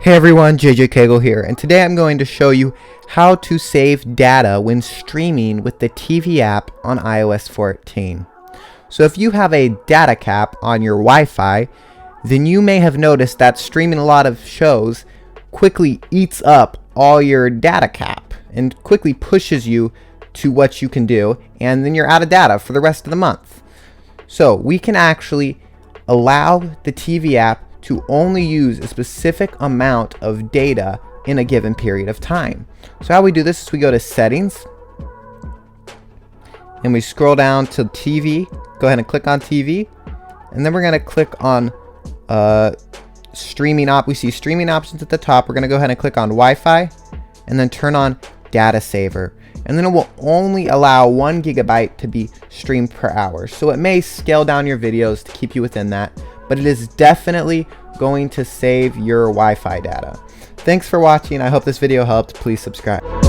Hey everyone, JJ Kegel here, and today I'm going to show you how to save data when streaming with the TV app on iOS 14. So if you have a data cap on your Wi-Fi, then you may have noticed that streaming a lot of shows quickly eats up all your data cap and quickly pushes you to what you can do, and then you're out of data for the rest of the month. So we can actually allow the TV app to only use a specific amount of data in a given period of time. So how we do this is we go to settings and we scroll down to TV. Go ahead and click on TV, and then we're going to click on streaming we see streaming options at the top. We're going to go ahead and click on Wi-Fi and then turn on data saver, and then it will only allow 1 GB to be streamed per hour. So it may scale down your videos to keep you within that, but it is definitely going to save your Wi-Fi data. Thanks for watching. I hope this video helped. Please subscribe.